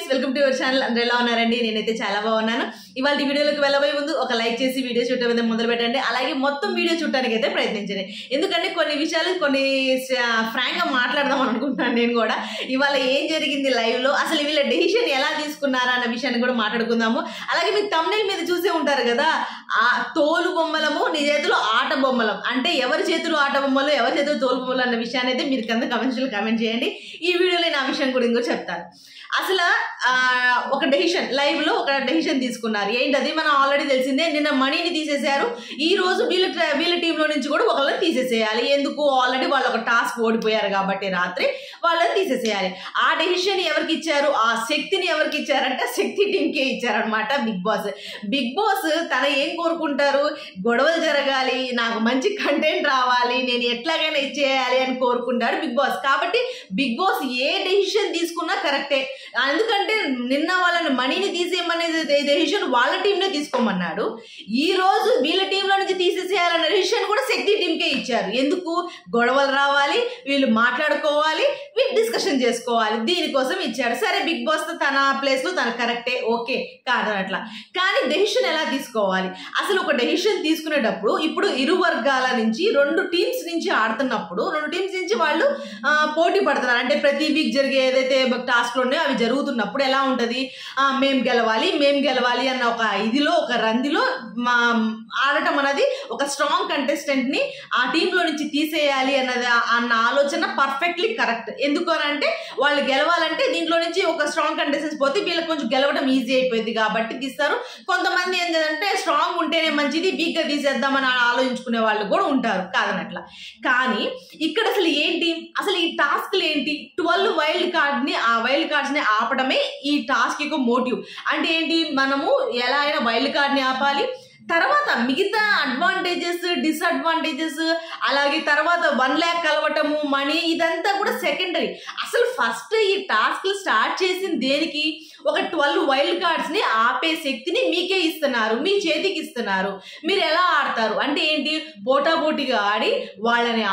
Friends, welcome to your channel. అందరూ ఎలా ఉన్నారండి? నేనైతే చాలా బాగున్నాను. ఇవాళ వీడియోలోకి వెళ్ళబోయే ముందు ఒక లైక్ చేసి వీడియో చూడటం మొదలు పెట్టండి. అలాగే మొత్తం వీడియో చూడటానికి అయితే ప్రయత్నించండి. ఎందుకంటే కొన్ని విషయాలు ఫ్రాంక్ గా మాట్లాడదాం అనుకుంటున్నాను. నేను కూడా ఇవాళ ఏం జరిగింది లైవ్ లో, అసలు వీళ్ళ డెసిషన్ ఎలా తీసుకున్నారా అన్న విషయాన్ని కూడా మాట్లాడుకుందాము. అలాగే మీరు థంబ్నెయిల్ మీద చూసే ఉంటారు కదా, ఆ తోలు బొమ్మలము నీ చేతిలో ఆట బొమ్మలం అంటే ఎవరి చేతులు ఆట బొమ్మలు ఎవరి చేతులు తోలు బొమ్మలు అన్న విషయాన్ని అయితే మీరు కింద కామెంట్ చేయండి. ఈ వీడియోలో నా విషయం గురించి కూడా చెప్తాను. అసలు ఒక డెసిషన్ లైవ్ లో ఒక డెసిషన్ తీసుకున్నారు. ఏంటది మనం ఆల్రెడీ తెలిసిందే. నిన్న మనీని తీసేశారు. ఈ రోజు వీళ్ళ టీంలో నుంచి కూడా ఒకళ్ళని తీసేసేయాలి. ఎందుకు? ఆల్రెడీ వాళ్ళు ఒక టాస్క్ ఓడిపోయారు కాబట్టి రాత్రి వాళ్ళని తీసేసేయాలి. ఆ డెసిషన్ ఎవరికి ఇచ్చారు? ఆ శక్తిని ఎవరికి ఇచ్చారంటే శక్తి టీంకే ఇచ్చారనమాట బిగ్ బాస్ తన ఏం కోరుకుంటారు? గొడవలు జరగాలి, నాకు మంచి కంటెంట్ రావాలి, నేను ఎట్లాగైనా ఇచ్చేయాలి అని కోరుకుంటాడు బిగ్ బాస్. కాబట్టి బిగ్ బాస్ ఏ డెసిషన్ తీసుకున్నా కరెక్టే. ఎందుకంటే నిన్న వాళ్ళని మనీని తీసేయమనేది డెసిషన్ వాళ్ళ టీంలో తీసుకోమన్నాడు. ఈ రోజు వీళ్ళ టీంలో నుంచి తీసేసేయాలన్న డెసిషన్ కూడా శక్తి టీంకే ఇచ్చారు. ఎందుకు? గొడవలు రావాలి, వీళ్ళు మాట్లాడుకోవాలి, వీళ్ళు డిస్కషన్ చేసుకోవాలి, దీనికోసం ఇచ్చాడు. సరే, బిగ్ బాస్ తన ప్లేస్ లో తన కరెక్టే, ఓకే కాదనట్లా. కానీ డెసిషన్ ఎలా తీసుకోవాలి? అసలు ఒక డెసిషన్ తీసుకునేటప్పుడు ఇప్పుడు ఇరు వర్గాల నుంచి రెండు టీమ్స్ నుంచి ఆడుతున్నప్పుడు రెండు టీమ్స్ నుంచి వాళ్ళు పోటీ పడుతున్నారు. అంటే ప్రతి వీక్ జరిగే ఏదైతే టాస్క్లు ఉన్నాయో అవి జరుగుతున్నప్పుడు ఎలా ఉంటుంది? మేము గెలవాలి అన్న ఒక ఇదిలో ఒక రందిలో ఆడటం అనేది ఒక స్ట్రాంగ్ కంటెస్టెంట్ ని ఆ టీంలో నుంచి తీసేయాలి అన్న ఆలోచన పర్ఫెక్ట్లీ కరెక్ట్. ఎందుకు అని అంటే వాళ్ళు గెలవాలంటే దీంట్లో నుంచి ఒక స్ట్రాంగ్ కంటెస్టెంట్స్ పోతే వీళ్ళకి కొంచెం గెలవడం ఈజీ అయిపోయింది కాబట్టి తీస్తారు. కొంతమంది ఏంటంటే స్ట్రాంగ్ ఉంటేనే మంచిది, వీక్ గా తీసేద్దామని ఆలోచించుకునే వాళ్ళు కూడా ఉంటారు, కాదనట్లా. కానీ ఇక్కడ అసలు ఏంటి? అసలు ఈ టాస్క్లు ఏంటి? 12 వైల్డ్ కార్డ్స్ ని ఆపడమే ఈ టాస్క్ యొక్క మోటివ్. అంటే ఏంటి? మనము ఎలా అయినా వైల్డ్ కార్డ్ ని ఆపాలి. తర్వాత మిగతా అడ్వాంటేజెస్, డిసడ్వాంటేజెస్, అలాగే తర్వాత 1 lakh కలవటము, మనీ, ఇదంతా కూడా సెకండరీ. అసలు ఫస్ట్ ఈ టాస్క్ స్టార్ట్ చేసిన దేనికి? ఒక 12 వైల్డ్ కార్డ్స్ ని ఆపే శక్తిని మీకే ఇస్తున్నారు, మీ చేతికి ఇస్తున్నారు. మీరు ఎలా ఆడతారు అంటే ఏంటి? పోటాపోటీగా ఆడి వాళ్ళని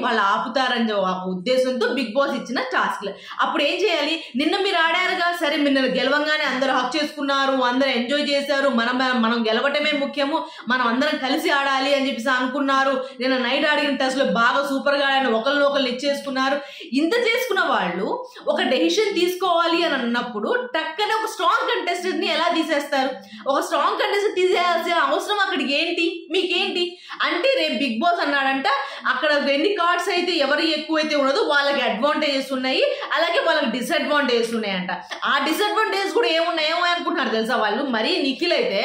వాళ్ళు ఆపుతారని ఉద్దేశంతో బిగ్ బాస్ ఇచ్చిన టాస్క్లు. అప్పుడు ఏం చేయాలి? నిన్న మీరు ఆడారుగా, సరే మీరు గెలవంగానే అందరూ హక్ చేసుకున్నారు, అందరూ ఎంజాయ్ చేశారు, మనం గెలవటమే ముఖ్యము, మనం అందరం కలిసి ఆడాలి అని చెప్పేసి అనుకున్నారు. నిన్న నైట్ ఆడిన టెస్ట్ లో బాగా సూపర్ గా ఆడిన ఒకళ్ళు ఇచ్చేసుకున్నారు. ఇంత చేసుకున్న వాళ్ళు ఒక డెసిషన్ తీసుకోవాలి అని అన్నప్పుడు టక్కనే ఒక స్ట్రాంగ్ కంటెస్టెంట్ ని ఎలా తీసేస్తారు? ఒక స్ట్రాంగ్ కంటెస్టెంట్ తీసేయాల్సిన అవసరం అక్కడికి ఏంటి? మీకేంటి అంటే రేపు బిగ్ బాస్ అన్నాడంట అక్కడ ఎన్ని కార్డ్స్ అయితే ఎవరు ఎక్కువైతే ఉన్నదో వాళ్ళకి అడ్వాంటేజెస్ ఉన్నాయి, అలాగే వాళ్ళకి డిసడ్వాంటేజెస్ ఉన్నాయంట. ఆ డిసడ్వాంటేజెస్ కూడా ఏమో అనుకుంటున్నారు తెలుసా వాళ్ళు? మరి నిఖిల్ అయితే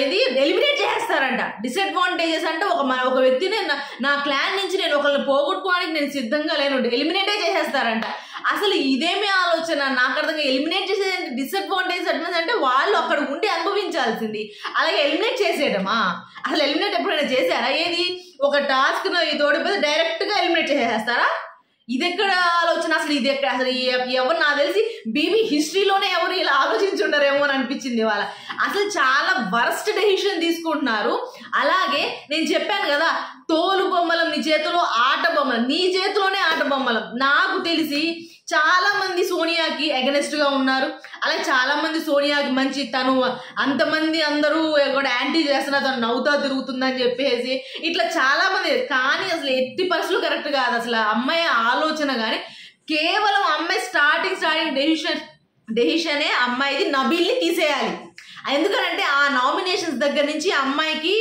ఇది ఎలిమినేట్ చేస్తారంట. డిసడ్వాంటేజెస్ అంటే ఒక వ్యక్తిని నా క్లాన్ నుంచి నేను ఒకరిని పోగొట్టుకోవడానికి నేను సిద్ధంగా లేను, ఎలిమినేటే చేసేస్తారంట. అసలు ఇదేమి ఆలోచన? నాకు అర్థంగా ఎలిమినేట్ చేసేది డిసడ్వాంటేజ్ అంటే వాళ్ళు అక్కడ ఉండి అనుభవించాల్సింది, అలాగే ఎలిమినేట్ చేసేయడమా? అసలు ఎలిమినేట్ ఎప్పుడైనా చేశారా? ఏది ఒక టాస్క్ ఇది ఓడిపోతే డైరెక్ట్ గా ఎలిమినేట్ చేసేస్తారా? ఇది ఎక్కడ ఆలోచన? అసలు ఇది ఎక్కడ? అసలు ఎవరు నాకు తెలిసి బీబీ హిస్టరీలోనే ఎవరు ఇలా ఆలోచించుంటారేమో అని అనిపించింది వాళ్ళ. అసలు చాలా వర్స్ట్ డెసిషన్ తీసుకుంటున్నారు. అలాగే నేను చెప్పాను కదా, తోలు బొమ్మలం నీ చేతిలో ఆట బొమ్మలం, నీ చేతిలోనే ఆట బొమ్మలం. నాకు తెలిసి చాలా మంది సోనియాకి అగెనెస్ట్ గా ఉన్నారు. అలాగే చాలా మంది సోనియాకి మంచి తను అంతమంది అందరూ కూడా యాంటీ చేస్తున్నా, తను నవ్వుతా తిరుగుతుందని చెప్పేసి ఇట్లా చాలా మంది. కానీ అసలు ఎట్టి పరిస్థితులు కరెక్ట్ కాదు అసలు అమ్మాయి ఆలోచన. కానీ కేవలం అమ్మాయి స్టార్టింగ్ డెసిషనే అమ్మాయిది నబీల్ని తీసేయాలి. ఎందుకనంటే ఆ నామినేషన్స్ దగ్గర నుంచి అమ్మాయికి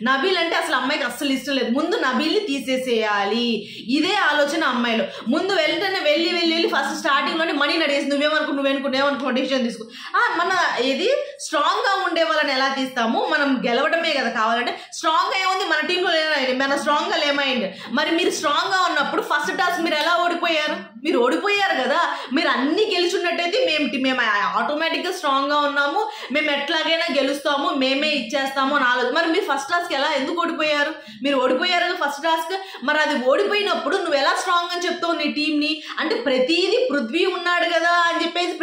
నబీల్ అంటే అసలు అమ్మాయికి అస్సలు ఇష్టం లేదు. ముందు నబీల్ని తీసేసేయాలి, ఇదే ఆలోచన అమ్మాయిలో. ముందు వెంటనే వెళ్ళి ఫస్ట్ స్టార్టింగ్ లోనే మనీ నడిగేసి నువ్వేమనుకున్నావు డెసిషన్ తీసుకో. మన ఇది స్ట్రాంగ్ గా ఉండే వాళ్ళని ఎలా తీస్తాము? మనం గెలవడమే కదా కావాలంటే. స్ట్రాంగ్ గా ఏముంది? మన టీంలో లేమైంది, మన స్ట్రాంగ్ గా లేమైంది. మరి మీరు స్ట్రాంగ్ గా ఉన్నప్పుడు ఫస్ట్ టాస్క్ మీరు ఎలా ఓడిపోయారు? మీరు ఓడిపోయారు కదా. మీరు అన్ని గెలుచున్నట్టయితే మేము ఆటోమేటిక్ గా స్ట్రాంగ్ గా ఉన్నాము, మేము ఎట్లాగైనా గెలుస్తాము, మేమే ఇచ్చేస్తాము అని ఆలోచన. మరి మీరు ఫస్ట్ టాస్క్ ఎందుకు ఓడిపోయారు? మీరు ఓడిపోయారు కదా ఫస్ట్ టాస్క్. మరి అది ఓడిపోయినప్పుడు నువ్వు ఎలా స్ట్రాంగ్ అని చెప్తావు నీ టీంని? అంటే ప్రతిదీ పృథ్వీ ఉన్నాడు కదా అని చెప్పేసి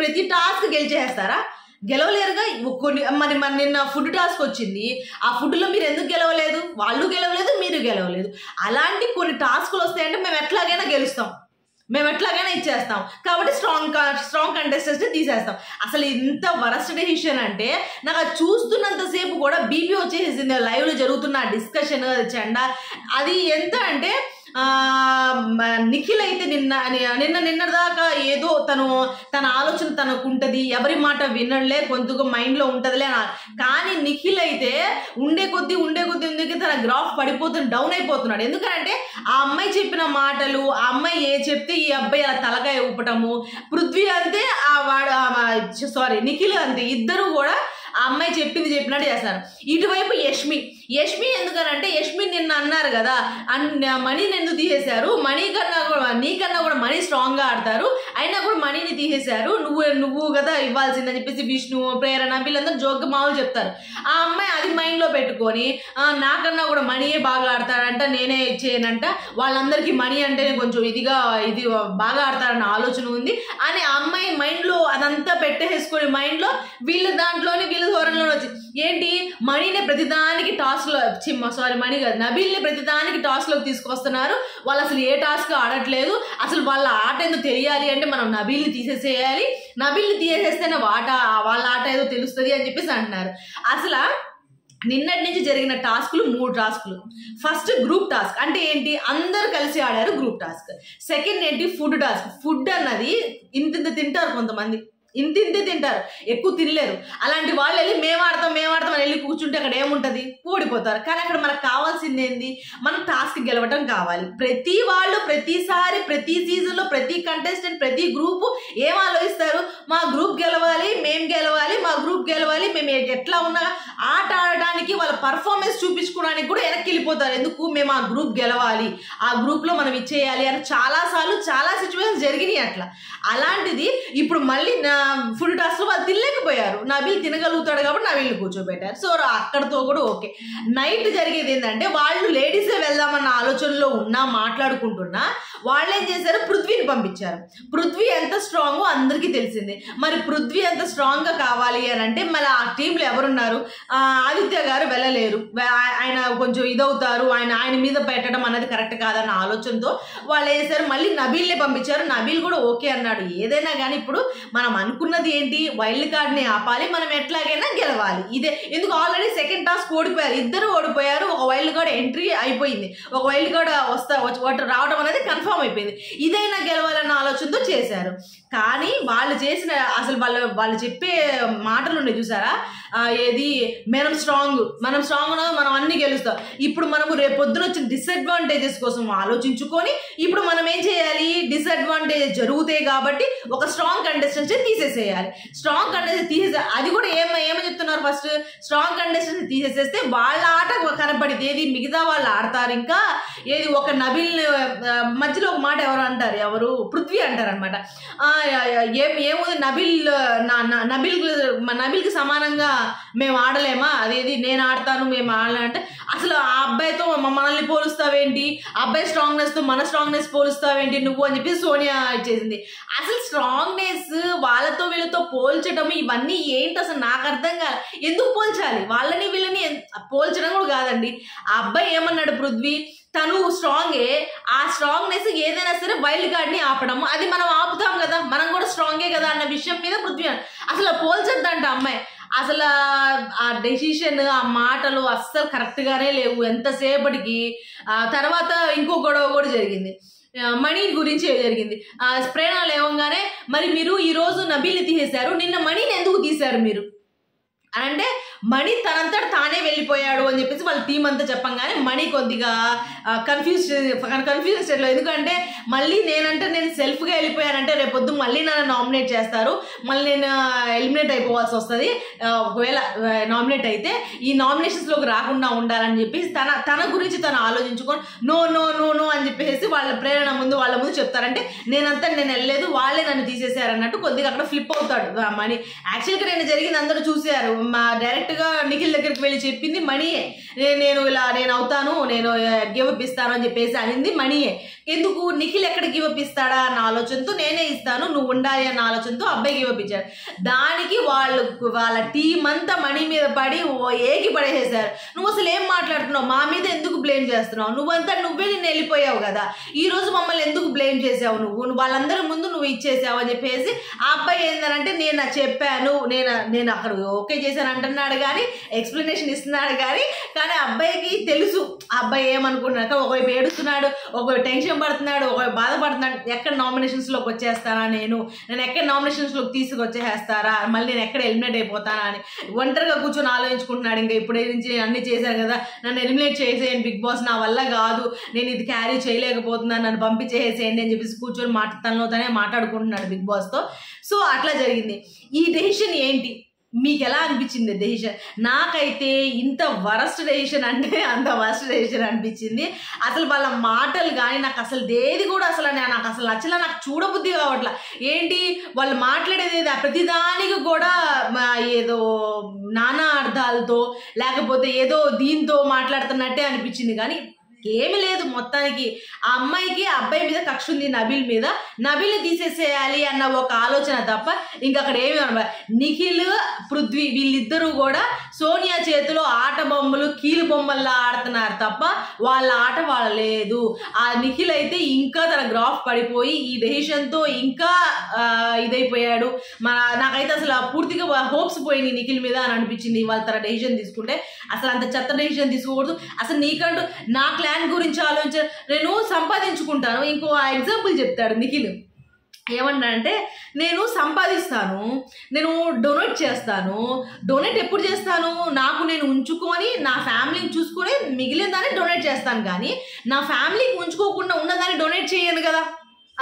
ప్రతి టాస్క్ గెలిచేస్తారా? గెలవలేరుగా. మరి నిన్న ఫుడ్ టాస్క్ వచ్చింది, ఆ ఫుడ్ లో మీరు ఎందుకు గెలవలేదు? వాళ్ళు గెలవలేదు, మీరు గెలవలేదు. అలాంటి కొన్ని టాస్కులు వస్తాయంటే మేము ఎట్లాగైనా గెలుస్తాం, మేము ఎట్లాగైనా ఇచ్చేస్తాం. కాబట్టి స్ట్రాంగ్ కంటెస్టెంట్స్ తీసేస్తాం. అసలు ఇంత వరస్ట్ డెసిషన్ అంటే నాకు అది చూస్తున్నంతసేపు కూడా బీపీ వచ్చేసింది. లైవ్లో జరుగుతున్న డిస్కషన్ చెండా అది ఎంత అంటే నిఖిల్ అయితే నిన్నదాకా ఏదో తన ఆలోచన తనకుంటది, ఎవరి మాట వినలే, కొంచెం మైండ్లో ఉంటుందిలే అని. కానీ నిఖిల్ అయితే ఉండే కొద్దీ తన గ్రాఫ్ పడిపోతుంది, డౌన్ అయిపోతున్నాడు. ఎందుకంటే ఆ అమ్మాయి చెప్పిన మాటలు, ఆ అమ్మాయి ఏ చెప్తే ఈ అబ్బాయి అలా తలకాయ ఊపటము, పృథ్వీ అంతే నిఖిల్ అంతే, ఇద్దరు కూడా ఆ అమ్మాయి చెప్పినట్టు చేస్తారు. ఇటువైపు యష్మి ఎందుకనంటే యష్మి నిన్న అన్నారు కదా మనీని ఎందుకు తీసేశారు, నీకన్నా కూడా మనీ స్ట్రాంగ్ గా ఆడతారు, అయినా కూడా మనీని తీసేశారు, నువ్వు కదా ఇవ్వాల్సిందని చెప్పేసి విష్ణు, ప్రేరణ వీళ్ళందరూ జోక్గా మామూలు చెప్తారు. ఆ అమ్మాయి అది మైండ్ లో పెట్టుకొని నాకన్నా కూడా మనీయే బాగా ఆడతారంట, నేనే చేయనంట, వాళ్ళందరికీ మనీ అంటేనే కొంచెం ఇది బాగా ఆడతారన్న ఆలోచన ఉంది అని ఆ అమ్మాయి మైండ్ లో అదంతా పెట్టేసుకొని మైండ్ లో వీళ్ళ దాంట్లోని వీళ్ళ ధోరణిలో వచ్చి ఏంటి మనీనే ప్రతిదానికి మనీ కాదు నబీల్ని ప్రతిదానికి టాస్క్ లోకి తీసుకొస్తున్నారు. వాళ్ళు అసలు ఏ టాస్క్ ఆడట్లేదు, అసలు వాళ్ళ ఆట ఏదో తెలియాలి అంటే మనం నబీల్ని తీసేసేయాలి, నబీల్ని తీసేస్తేనే వాళ్ళ ఆట ఏదో తెలుస్తుంది అని చెప్పేసి అంటున్నారు. అసలు నిన్నటి నుంచి జరిగిన టాస్కులు 3 టాస్కులు. ఫస్ట్ గ్రూప్ టాస్క్ అంటే ఏంటి, అందరు కలిసి ఆడారు గ్రూప్ టాస్క్. సెకండ్ ఏంటి ఫుడ్ టాస్క్. ఫుడ్ అన్నది ఇంత తింటారు, కొంతమంది ఇంతే తింటారు, ఎక్కువ తినలేరు. అలాంటి వాళ్ళు వెళ్ళి మేము ఆడతాం అని వెళ్ళి కూర్చుంటే అక్కడ ఏముంటుంది, ఓడిపోతారు. కానీ అక్కడ మనకు కావాల్సింది ఏంది, మనం టాస్క్ గెలవటం కావాలి. ప్రతి వాళ్ళు ప్రతిసారి ప్రతి సీజన్లో ప్రతి కంటెస్టెంట్ ప్రతి గ్రూపు ఏం ఆలోచిస్తారు, మా గ్రూప్ గెలవాలి, మేము గెలవాలి, మేము ఎట్లా ఉన్నా ఆట ఆడడానికి వాళ్ళ పర్ఫార్మెన్స్ చూపించుకోవడానికి కూడా వెనక్కి వెళ్ళిపోతారు. ఎందుకు, మేము ఆ గ్రూప్ గెలవాలి, ఆ గ్రూప్లో మనం ఇచ్చేయాలి అని చాలాసార్లు చాలా సిచ్యువేషన్స్ జరిగినాయి అట్లా. అలాంటిది ఇప్పుడు మళ్ళీ ఫుల్ టాస్క్ వాళ్ళు తినలేకపోయారు, నబీల్ తినగలుగుతాడు కాబట్టి నబీల్ని కూర్చోబెట్టారు. సో అక్కడతో కూడా ఓకే. నైట్ జరిగేది ఏంటంటే వాళ్ళు లేడీసే వెళ్దామన్న ఆలోచనలో మాట్లాడుకుంటున్నా వాళ్ళు ఏం చేశారు, పృథ్వీని పంపించారు. పృథ్వీ ఎంత స్ట్రాంగో అందరికీ తెలిసిందే. మరి పృథ్వీ ఎంత స్ట్రాంగ్గా కావాలి అని అంటే మళ్ళీ ఆ టీంలో ఎవరున్నారు, ఆదిత్య గారు వెళ్ళలేరు, ఆయన కొంచెం ఇదవుతారు, ఆయన మీద పెట్టడం అనేది కరెక్ట్ కాదన్న ఆలోచనతో వాళ్ళు ఏం చేశారు, మళ్ళీ నబీల్ని పంపించారు. నబీల్ కూడా ఓకే అన్నాడు. ఏదైనా కానీ ఇప్పుడు మనం అనుకున్నది ఏంటి, వైల్డ్ కార్డ్ని ఆపాలి, మనం ఎట్లాగైనా గెలవాలి. ఇదే ఎందుకు ఆల్రెడీ సెకండ్ టాస్క్ ఓడిపోయారు, ఇద్దరు ఓడిపోయారు, ఒక వైల్డ్ కార్డ్ ఎంట్రీ అయిపోయింది, ఒక వైల్డ్ కార్డ్ రావడం అనేది కన్ఫర్మ్ అయిపోయింది. ఇదైనా గెలవాలన్న ఆలోచనతో చేశారు. కానీ వాళ్ళు చేసిన అసలు వాళ్ళు చెప్పే మాటలు ఉన్నాయి చూసారా, ఏది మనం స్ట్రాంగ్ ఉన్నది, మనం అన్ని గెలుస్తాం. ఇప్పుడు మనము రేపు పొద్దున వచ్చిన డిసడ్వాంటేజెస్ కోసం ఆలోచించుకొని ఇప్పుడు మనం ఏం చేయాలి, డిసడ్వాంటేజెస్ జరుగుతాయి కాబట్టి ఒక స్ట్రాంగ్ కంటెస్టెంట్స్ తీసేసేయాలి. స్ట్రాంగ్ కంటెస్టెంట్ తీసేసే అది కూడా ఏమని చెప్తున్నారు, ఫస్ట్ స్ట్రాంగ్ కంటెస్టెంట్స్ తీసేసేస్తే వాళ్ళ ఆట కనపడింది, ఏది మిగతా వాళ్ళు ఆడతారు. ఇంకా ఏది ఒక నబీల్ మధ్యలో ఒక మాట ఎవరు పృథ్వీ అంటారు అనమాట. ఏముంది నబీల్కి సమానంగా మేము ఆడలేమా, అదేది నేను ఆడతాను మేము ఆడలేమంటే అసలు ఆ అబ్బాయితో మనల్ని పోలుస్తావేంటి, అబ్బాయి స్ట్రాంగ్నెస్తో మన స్ట్రాంగ్నెస్ పోలుస్తావేంటి నువ్వు అని చెప్పి సోనియా ఇచ్చేసింది. అసలు స్ట్రాంగ్నెస్ వాళ్ళతో వీళ్ళతో పోల్చడం ఇవన్నీ ఏంటి అసలు నాకు అర్థం కాదు. ఎందుకు పోల్చాలి, వాళ్ళని వీళ్ళని పోల్చడం కూడా కాదండి. ఆ అబ్బాయి ఏమన్నాడు పృథ్వీ, తను స్ట్రాంగే, ఆ స్ట్రాంగ్నెస్ ఏదైనా సరే వైల్డ్ కార్డ్ని ఆపడము, అది మనం ఆపుతాం కదా, మనం కూడా స్ట్రాంగే కదా అన్న విషయం మీద పృథ్వీ అసలు పోల్చొద్దంట అమ్మాయి. అసలు ఆ డెసిషన్ ఆ మాటలు అస్సలు కరెక్ట్గానే లేవు ఎంతసేపటికి. తర్వాత ఇంకో గొడవ కూడా జరిగింది, మనీ గురించి జరిగింది. ప్రేరణ లేవంగానే మరి మీరు ఈరోజు నబీల్ని తీసేశారు, నిన్న మనీని ఎందుకు తీశారు మీరు అంటే మణి తనంతట తానే వెళ్ళిపోయాడు అని చెప్పేసి వాళ్ళ టీం అంతా చెప్పంగానే మణి కొద్దిగా కన్ఫ్యూజన్ స్టేట్లో. ఎందుకంటే మళ్ళీ నేను సెల్ఫ్గా వెళ్ళిపోయానంటే రేపొద్దు మళ్ళీ నన్ను నామినేట్ చేస్తారు, మళ్ళీ నేను ఎలిమినేట్ అయిపోవాల్సి వస్తుంది. ఒకవేళ నామినేట్ అయితే ఈ నామినేషన్స్లోకి రాకుండా ఉండాలని చెప్పేసి తన గురించి తను ఆలోచించుకొని నో నో నో నో అని చెప్పేసి వాళ్ళ ప్రేరణ వాళ్ళ ముందు చెప్తారంటే నేను వెళ్ళలేదు, వాళ్ళే నన్ను తీసేశారు అన్నట్టు కొద్దిగా అక్కడ ఫ్లిప్ అవుతాడు మణి. యాక్చువల్గా నేను జరిగింది అందరూ చూశారు, డైరెక్ట్గా నిఖిల్ దగ్గరికి వెళ్ళి చెప్పింది మణియే, నేను అవుతాను, నేను గివ్ అప్ ఇస్తాను అని చెప్పేసి అనింది మణియే. ఎందుకు నిఖిల్ ఎక్కడ గివ్ అప్ ఇస్తాడా అన్న ఆలోచనతో నేనే ఇస్తాను, నువ్వు ఉండాలి అన్న ఆలోచనతో అబ్బాయి గివ్ అప్ ఇచ్చాడు. దానికి వాళ్ళ టీం అంతా మణి మీద పడి ఏకి పడేసేసారు. నువ్వు అసలు ఏం మాట్లాడుతున్నావు, మా మీద ఎందుకు బ్లేమ్ చేస్తున్నావు, నువ్వే నిన్ను వెళ్ళిపోయావు కదా, ఈ రోజు మమ్మల్ని ఎందుకు బ్లేమ్ చేసావు, నువ్వు వాళ్ళందరి ముందు నువ్వు ఇచ్చేసావు అని చెప్పేసి ఆ అబ్బాయి ఏంటంటే నేను చెప్పాను, నేను అక్కడ ఓకే చేశాను అంటున్నాడు కానీ ఎక్స్ప్లెనేషన్ ఇస్తున్నాడు కానీ అబ్బాయికి తెలుసు ఆ అబ్బాయి ఏమనుకుంటున్నాడు. ఒకవైపు ఏడుస్తున్నాడు, ఒకవైపు టెన్షన్ పడుతున్నాడు, ఒకవైపు బాధపడుతున్నాడు. ఎక్కడ నామినేషన్స్లోకి వచ్చేస్తానా, నేను ఎక్కడ నామినేషన్స్లోకి తీసుకొచ్చేస్తారా, మళ్ళీ నేను ఎక్కడ ఎలిమినేట్ అయిపోతానా అని ఒంటరిగా కూర్చొని ఆలోచించుకుంటున్నాడు. ఇంకా ఇప్పుడే నుంచి నేను అన్ని చేశాను కదా, నన్ను ఎలిమినేట్ చేసేయండి బిగ్ బాస్, నా వల్ల కాదు, నేను ఇది క్యారీ చేయలేకపోతున్నాను, నన్ను పంపించేసేయండి అని చెప్పేసి కూర్చొని తనలో తనే మాట్లాడుకుంటున్నాడు బిగ్ బాస్తో. సో అట్లా జరిగింది. ఈ డెసిషన్ ఏంటి, మీకు ఎలా అనిపించింది డెసిషన్? నాకైతే ఇంత వరస్ట్ డెసిషన్ అంటే అంత వరస్ట్ డెసిషన్ అనిపించింది. అసలు వాళ్ళ మాటలు కానీ నాకు అసలు దేది కూడా అసలు నాకు అసలు నచ్చలా, నాకు చూడబుద్ధి కావట్లా. ఏంటి వాళ్ళు మాట్లాడేది ప్రతిదానికి కూడా ఏదో నానా అర్థాలతో లేకపోతే ఏదో దీంతో మాట్లాడుతున్నట్టే అనిపించింది. కానీ ఏమి లేదు, మొత్తానికి ఆ అమ్మాయికి ఆ అబ్బాయి మీద కక్ష ఉంది, నబిల్ని తీసేసేయాలి అన్న ఒక ఆలోచన తప్ప ఇంకా అక్కడ ఏమి అనమాట. నిఖిల్ పృథ్వీ వీళ్ళిద్దరూ కూడా సోనియా చేతిలో ఆట బొమ్మలు కీలు బొమ్మల్లా ఆడుతున్నారు తప్ప వాళ్ళ ఆట వాళ్ళ లేదు. ఆ నిఖిల్ అయితే ఇంకా తన గ్రాఫ్ పడిపోయి ఈ డెసిషన్తో ఇంకా ఇదైపోయాడు. నాకైతే అసలు పూర్తిగా హోప్స్ పోయినాయి నిఖిల్ మీద అని అనిపించింది. వాళ్ళ తన డెసిషన్ తీసుకుంటే అసలు అంత చెత్త డెసిషన్ తీసుకోకూడదు. అసలు నీకంటూ నా ప్లాన్ గురించి నేను సంపాదించుకుంటాను. ఇంకో ఎగ్జాంపుల్ చెప్తాడు నిఖిల్, ఏమన్నాడంటే నేను సంపాదిస్తాను, నేను డొనేట్ చేస్తాను, డొనేట్ ఎప్పుడు చేస్తాను, నాకు నేను ఉంచుకొని నా ఫ్యామిలీని చూసుకొని మిగిలిన దాన్ని డొనేట్ చేస్తాను, కానీ నా ఫ్యామిలీకి ఉంచుకోకుండా ఉన్నదాన్ని డొనేట్ చేయను కదా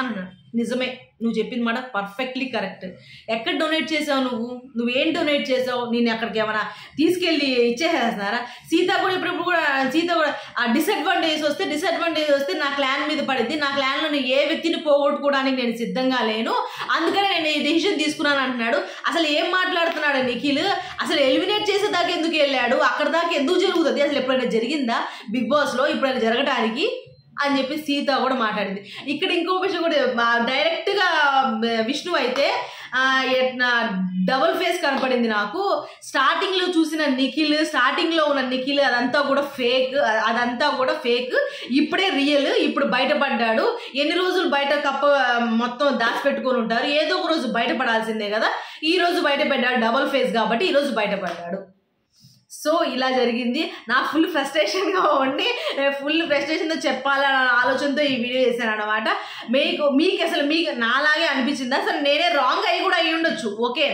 అన్నాడు. నిజమే, నువ్వు చెప్పిన మాట పర్ఫెక్ట్లీ కరెక్ట్. ఎక్కడ డొనేట్ చేసావు, నువ్వేం డొనేట్ చేసావు, నేను అక్కడికి ఏమైనా తీసుకెళ్ళి ఇచ్చేసేస్తున్నారా? సీత కూడా ఆ డిసడ్వాంటేజ్ వస్తే నా క్లాన్ మీద పడింది, నా క్లాన్లో నేను ఏ వ్యక్తిని పోగొట్టుకోవడానికి నేను సిద్ధంగా లేను, అందుకనే నేను ఈ డెసిషన్ తీసుకున్నాను అంటున్నాడు. అసలు ఏం మాట్లాడుతున్నాడు నిఖిల్? అసలు ఎలిమినేట్ చేసేదాకా ఎందుకు వెళ్ళాడు, అక్కడ దాకా ఎందుకు జరుగుతుంది, అసలు ఎప్పుడైనా జరిగిందా బిగ్ బాస్లో, ఇప్పుడైనా జరగడానికి అని చెప్పి సీత కూడా మాట్లాడింది. ఇక్కడ ఇంకో విషయం కూడా డైరెక్ట్గా విష్ణు అయితే డబుల్ ఫేస్ కనపడింది నాకు. స్టార్టింగ్లో ఉన్న నిఖిల్ అదంతా కూడా ఫేక్, ఇప్పుడే రియల్, ఇప్పుడు బయటపడ్డాడు. ఎన్ని రోజులు బయట మొత్తం దాచిపెట్టుకొని ఉంటారు, ఏదో ఒక రోజు బయటపడాల్సిందే కదా, ఈ రోజు బయటపడ్డాడు, డబుల్ ఫేస్ కాబట్టి ఈ రోజు బయటపడ్డాడు. సో ఇలా జరిగింది. నా ఫుల్ ఫ్రస్ట్రేషన్గా ఉండి ఫుల్ ఫ్రస్ట్రేషన్తో చెప్పాలన్న ఆలోచనతో ఈ వీడియో చేశాను అనమాట. మీకు నాలాగే అనిపించిందా? అసలు నేనే రాంగ్ కూడా అయ్యి ఉండొచ్చు, ఓకే,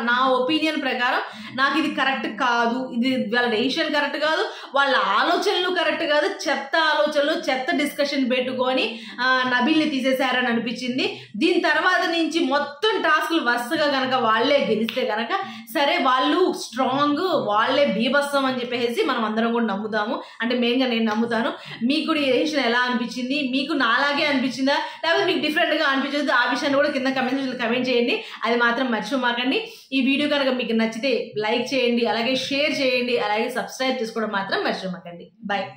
నా ఒపీనియన్ ప్రకారం నాకు ఇది కరెక్ట్ కాదు, ఇది వాళ్ళ డెసిషన్ కరెక్ట్ కాదు, వాళ్ళ ఆలోచనలు కరెక్ట్ కాదు, చెత్త ఆలోచనలు, చెత్త డిస్కషన్ పెట్టుకొని నబిల్ని తీసేశారని అనిపించింది. దీని తర్వాత నుంచి మొత్తం టాస్క్లు వరుసగా కనుక వాళ్ళే గెలిస్తే కనుక సరే, వాళ్ళు స్ట్రాంగ్, వాళ్ళే బీభత్సం అని చెప్పేసి మనం అందరం కూడా నమ్ముతాము. అంటే మెయిన్గా నేను నమ్ముతాను. మీకు కూడా ఈ డెసిషన్ ఎలా అనిపించింది, మీకు నాలాగే అనిపించిందా లేకపోతే మీకు డిఫరెంట్గా అనిపించదు, ఆ విషయాన్ని కూడా కింద కమెంట్ చేయండి. అది మాత్రం మర్చిపోమాకండి. ఈ వీడియో కనుక మీకు నచ్చితే లైక్ చేయండి, అలాగే షేర్ చేయండి, అలాగే సబ్స్క్రైబ్ చేసుకోవడం మాత్రం మర్చిపోమాకండి. బాయ్.